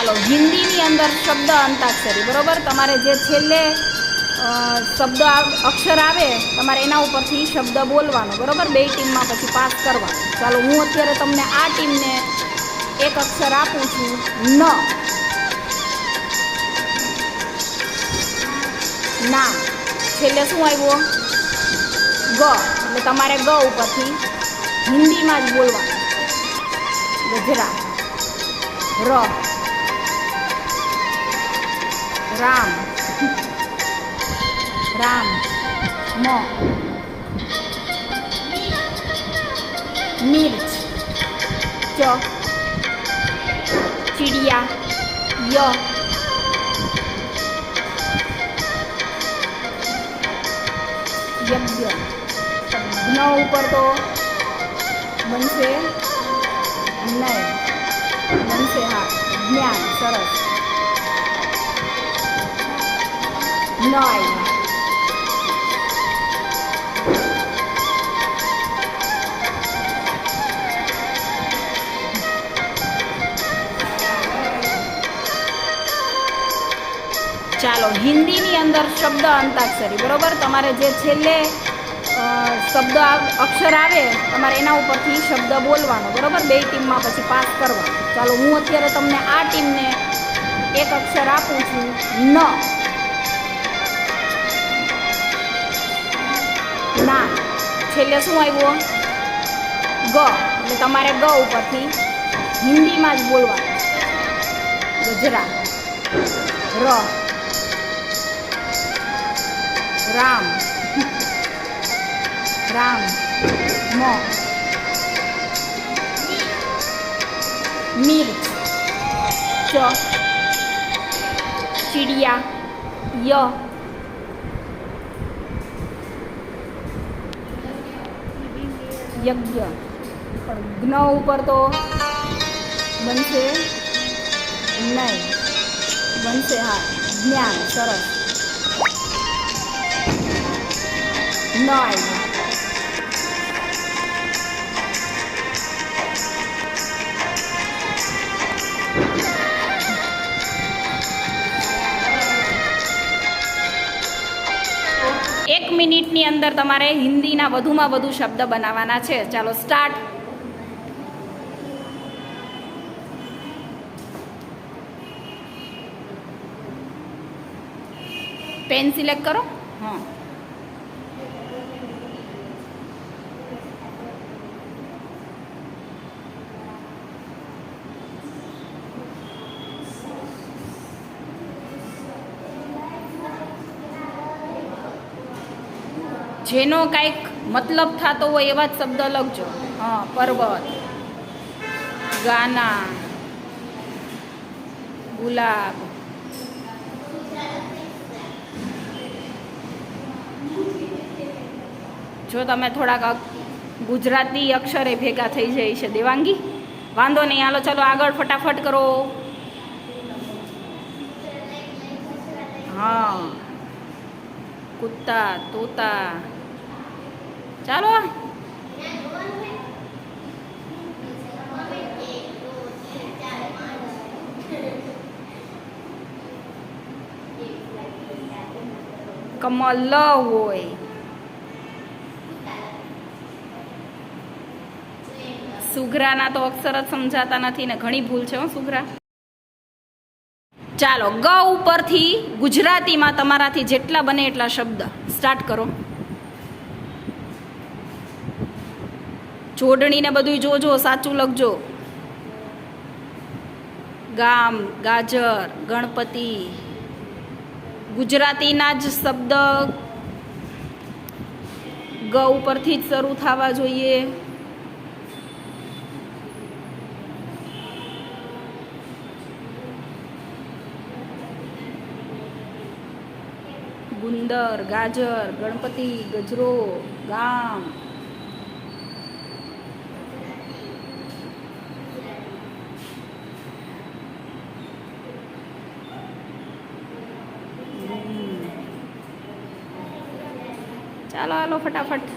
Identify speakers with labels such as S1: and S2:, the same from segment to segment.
S1: ચાલો હિન્દીની અંદર શબ્દ અંતાક્ષરી બરોબર તમારે જે છેલ્લે શબ્દ અક્ષર આવે તમારે એના ઉપરથી શબ્દ બોલવાનો બરોબર બે ટીમમાં પછી પાસ કરવાનો ચાલો હું અત્યારે તમને આ ટીમને એક અક્ષર આપું છું ન ના છેલ્લે શું આવ્યો ગ એટલે તમારે ગ ઉપરથી હિન્દીમાં જ બોલવાનું ગજરા ર રામ રામ મ मिर्च च चिड़िया य यज्ञ न ऊपर तो बनसे नहीं बनसे हाँ ज्ञान सरस न आई ચાલો હિન્દીની અંદર શબ્દ અંતાક્ષરી બરોબર તમારે જે છેલ્લે શબ્દ અક્ષર આવે તમારે એના ઉપરથી શબ્દ બોલવાનો બરોબર બે ટીમમાં પછી પાસ કરવાનો ચાલો હું અત્યારે તમને આ ટીમને એક અક્ષર આપું છું ન ના છેલ્લે શું આવ્યો ગ એટલે તમારે ગ ઉપરથી હિન્દીમાં જ બોલવાનું ગજરા ર राम राम म मिर्च च चिड़िया य यज्ञ ज्ञ ऊपर तो बनसे नहीं बनसे हाँ ज्ञान सरस ન આવ્યું એક મિનિટની અંદર તમારે હિન્દીના વધુમાં વધુ શબ્દ બનાવવાના છે ચાલો સ્ટાર્ટ પેન સિલેક્ટ કરો હા જેનો કાંઈક મતલબ થતો હોય એવા જ શબ્દ લખજો હા પર્વત ગાના ગુલાબ જો તમે થોડાક ગુજરાતી અક્ષરે ભેગા થઈ જાય છે દેવાંગી વાંધો નહીં હાલો ચલો આગળ ફટાફટ કરો હા કુત્તા તોતા ચાલો કમલ હોય સુઘરાના તો અક્ષર જ સમજાતા નથી ને ઘણી ભૂલ છે હો સુઘરા ચાલો ગ ઉપરથી ગુજરાતીમાં તમારાથી જેટલા બને એટલા શબ્દ સ્ટાર્ટ કરો જોડણીને બધું જોજો સાચું લખજો ગામ ગાજર ગણપતિ ગુજરાતીના જ શબ્દ ગ ઉપરથી જ શરૂ થવા જોઈએ ગુંદર ગાજર ગણપતિ ગજરો ગામ ચાલો હાલો ફટાફટ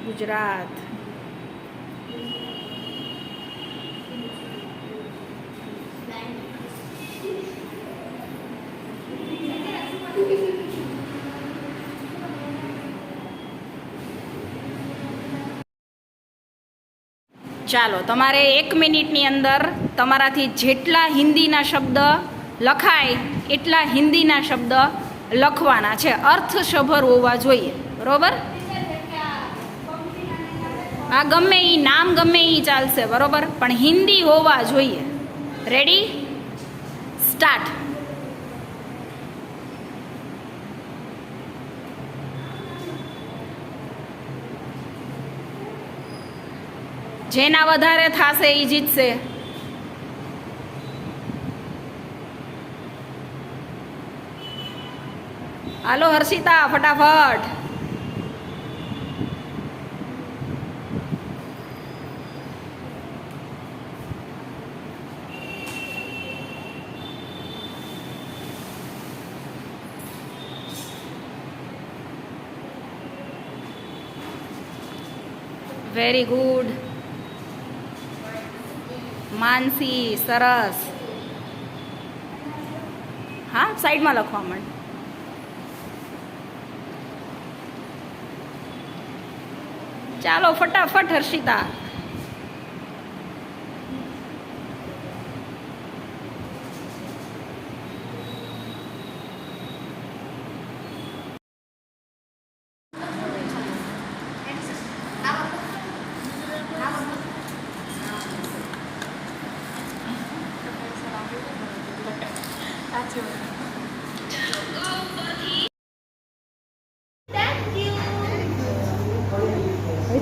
S1: ગુજરાત ચાલો, તમારે 1 મિનિટની અંદર તમારાથી જેટલા હિન્દીના શબ્દ લખાય એટલા હિન્દીના શબ્દ લખવાના છે, અર્થસભર હોવા જોઈએ. બરોબર? આ ગમે એ નામ ગમે એ ચાલશે, બરોબર, પણ હિન્દી હોવા જોઈએ. રેડી? સ્ટાર્ટ. જેના વધારે થશે એ જીતશે. હાલો હર્ષિતા, ફટાફટ. વેરી ગુડ માનસી, સરસ. હા, સાઈડમાં લખવા માંડ. ચાલો ફટાફટ હર્ષિતા.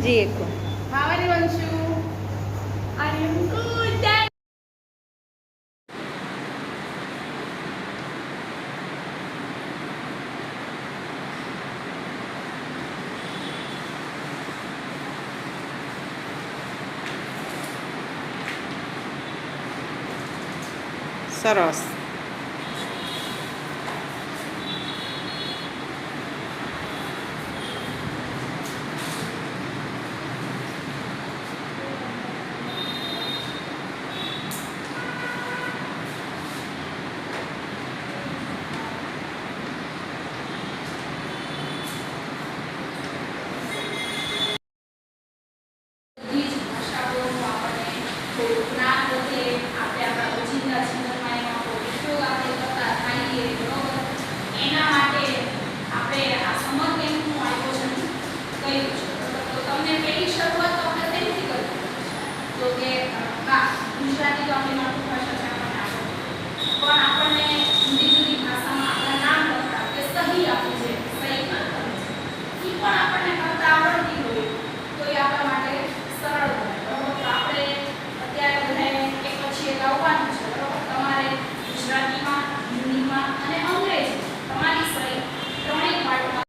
S1: હજી એક. સરસ. ગુજરાતી તો આપણી માતૃભાષા છે, પણ આપણને જુદી જુદી ભાષામાં આપણા નામ લખતા કે સહી આપી છે, સહી કરતા એ પણ આપણને કરતા આવડતી હોય તો એ આપણા માટે સરળ બને. બરોબર? તો આપણે અત્યારે બધાને એક પછી એક આવવાનું છે. બરોબર? તમારે ગુજરાતીમાં, હિન્દીમાં અને અંગ્રેજી તમારી સહી ત્રણેય પાઠમાં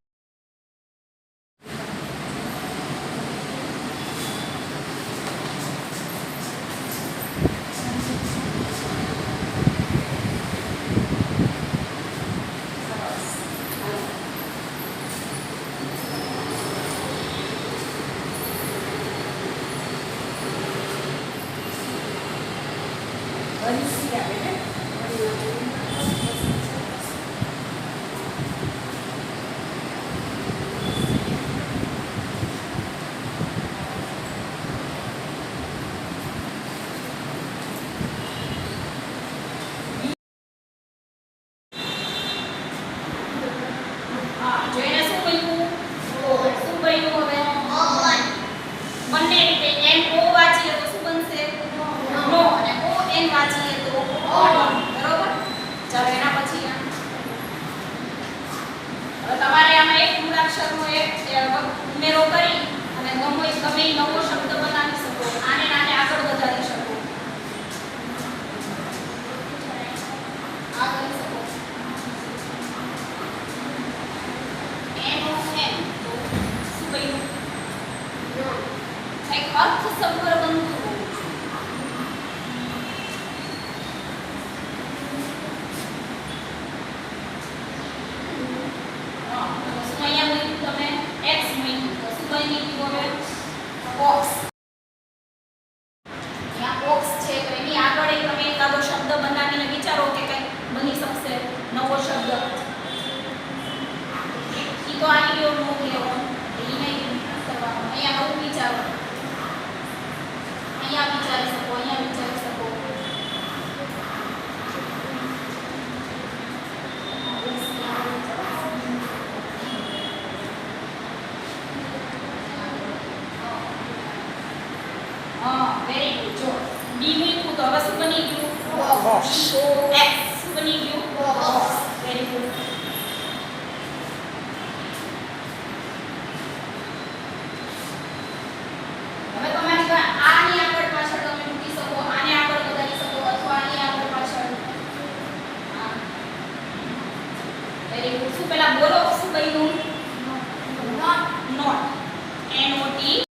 S1: ઉમેરો કરી અને ગમે નવો શબ્દ બનાવી શકો, આને આગળ વધારી શકો. આ કરી શકો. એનો એમ તો શું કહ્યું? એક અર્થસભર બનતું હોવું બોક્સ. ત્યાં બોક્સ છે તો એની આગળ એક તમે એકાદો શબ્દ બનાવીને વિચારો કે કંઈક બની શકશે નવો શબ્દ. ઈ તો આની જેવો નો લેવો, એ નહીં કરવાનો. અહીંયા નવું વિચારો. અહીંયા બોક્સ. એક્સ શું બની ગયું? બોક્સ. Very good. હવે તમારી આની આગળ પાછળ તમે મૂકી શકો, આને આગળ વધારી શકો અથવા આની આગળ પાછળ. Very good. શું પેલા બોલો શું બન્યું? નોટ. N O T